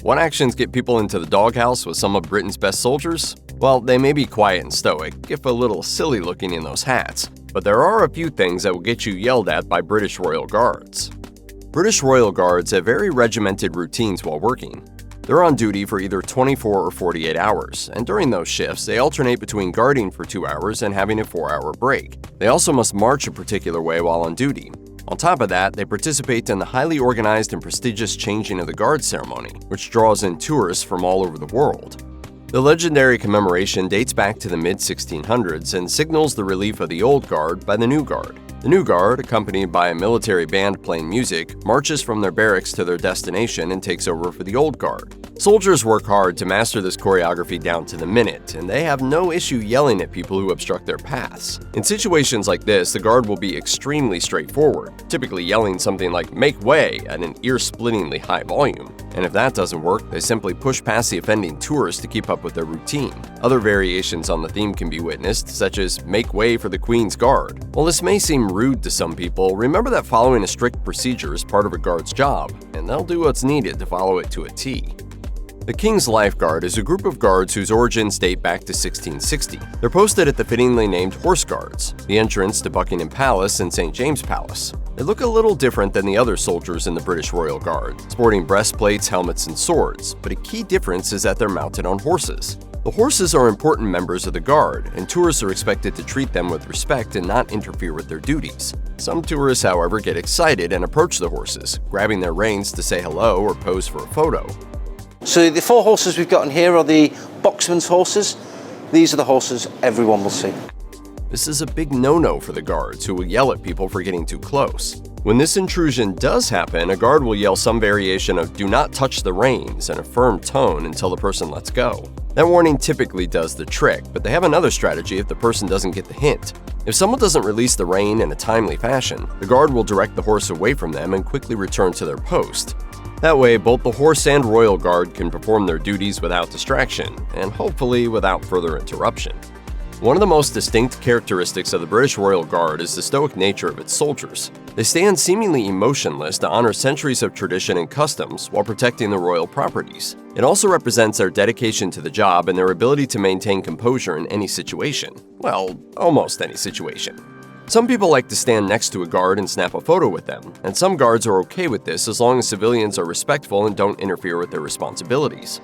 What actions get people into the doghouse with some of Britain's best soldiers? Well, they may be quiet and stoic, if a little silly looking in those hats, but there are a few things that will get you yelled at by British Royal Guards. British Royal Guards have very regimented routines while working. They're on duty for either 24 or 48 hours, and during those shifts, they alternate between guarding for 2 hours and having a 4-hour break. They also must march a particular way while on duty. On top of that, they participate in the highly organized and prestigious changing of the guard ceremony, which draws in tourists from all over the world. The legendary commemoration dates back to the mid-1600s and signals the relief of the old guard by the new guard. The new guard, accompanied by a military band playing music, marches from their barracks to their destination and takes over for the old guard. Soldiers work hard to master this choreography down to the minute, and they have no issue yelling at people who obstruct their paths. In situations like this, the guard will be extremely straightforward, typically yelling something like "make way" at an ear-splittingly high volume. And if that doesn't work, they simply push past the offending tourists to keep up with their routine. Other variations on the theme can be witnessed, such as "make way for the Queen's Guard." While this may seem rude to some people, remember that following a strict procedure is part of a guard's job, and they'll do what's needed to follow it to a T. The King's Life Guard is a group of guards whose origins date back to 1660. They're posted at the fittingly named Horse Guards, the entrance to Buckingham Palace and St. James Palace. They look a little different than the other soldiers in the British Royal Guard, sporting breastplates, helmets, and swords, but a key difference is that they're mounted on horses. The horses are important members of the Guard, and tourists are expected to treat them with respect and not interfere with their duties. Some tourists, however, get excited and approach the horses, grabbing their reins to say hello or pose for a photo. So the 4 horses we've got in here are the boxman's horses. These are the horses everyone will see. This is a big no-no for the guards, who will yell at people for getting too close. When this intrusion does happen, a guard will yell some variation of "do not touch the reins" in a firm tone until the person lets go. That warning typically does the trick, but they have another strategy if the person doesn't get the hint. If someone doesn't release the rein in a timely fashion, the guard will direct the horse away from them and quickly return to their post. That way, both the horse and royal guard can perform their duties without distraction, and hopefully without further interruption. One of the most distinct characteristics of the British Royal Guard is the stoic nature of its soldiers. They stand seemingly emotionless to honor centuries of tradition and customs while protecting the royal properties. It also represents their dedication to the job and their ability to maintain composure in any situation. Well, almost any situation. Some people like to stand next to a guard and snap a photo with them, and some guards are okay with this as long as civilians are respectful and don't interfere with their responsibilities.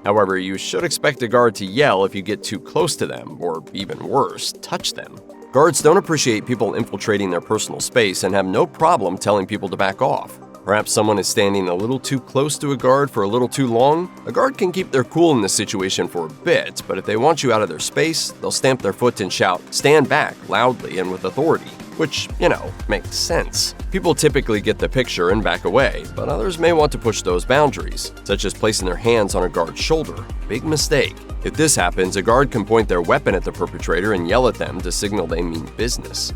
However, you should expect a guard to yell if you get too close to them, or even worse, touch them. Guards don't appreciate people infiltrating their personal space and have no problem telling people to back off. Perhaps someone is standing a little too close to a guard for a little too long? A guard can keep their cool in this situation for a bit, but if they want you out of their space, they'll stamp their foot and shout, "Stand back," loudly and with authority. Which, makes sense. People typically get the picture and back away, but others may want to push those boundaries, such as placing their hands on a guard's shoulder. Big mistake. If this happens, a guard can point their weapon at the perpetrator and yell at them to signal they mean business.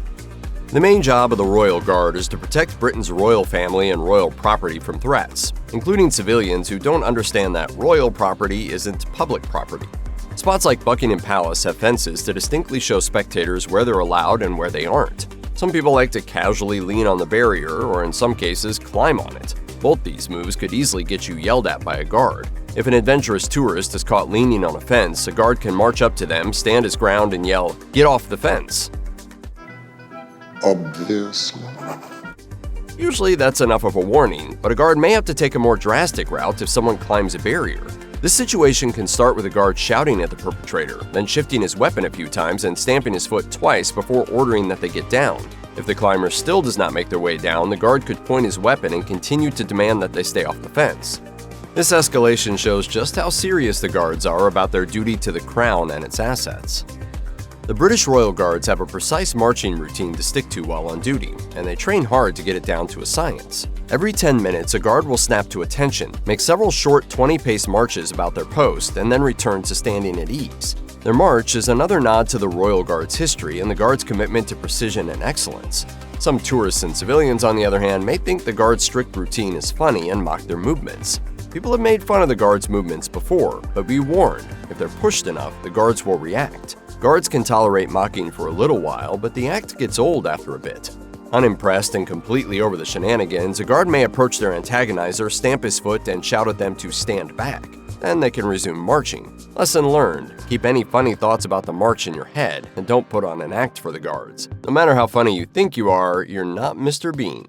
The main job of the Royal Guard is to protect Britain's royal family and royal property from threats, including civilians who don't understand that royal property isn't public property. Spots like Buckingham Palace have fences to distinctly show spectators where they're allowed and where they aren't. Some people like to casually lean on the barrier or in some cases climb on it. Both these moves could easily get you yelled at by a guard. If an adventurous tourist is caught leaning on a fence, a guard can march up to them, stand his ground and yell, "Get off the fence." Obviously. Usually that's enough of a warning, but a guard may have to take a more drastic route if someone climbs a barrier. This situation can start with a guard shouting at the perpetrator, then shifting his weapon a few times and stamping his foot twice before ordering that they get down. If the climber still does not make their way down, the guard could point his weapon and continue to demand that they stay off the fence. This escalation shows just how serious the guards are about their duty to the crown and its assets. The British Royal Guards have a precise marching routine to stick to while on duty, and they train hard to get it down to a science. Every 10 minutes, a guard will snap to attention, make several short 20-pace marches about their post, and then return to standing at ease. Their march is another nod to the Royal Guard's history and the Guard's commitment to precision and excellence. Some tourists and civilians, on the other hand, may think the Guard's strict routine is funny and mock their movements. People have made fun of the Guard's movements before, but be warned, if they're pushed enough, the Guards will react. Guards can tolerate mocking for a little while, but the act gets old after a bit. Unimpressed and completely over the shenanigans, a guard may approach their antagonizer, stamp his foot, and shout at them to stand back. Then they can resume marching. Lesson learned: keep any funny thoughts about the march in your head, and don't put on an act for the guards. No matter how funny you think you are, you're not Mr. Bean.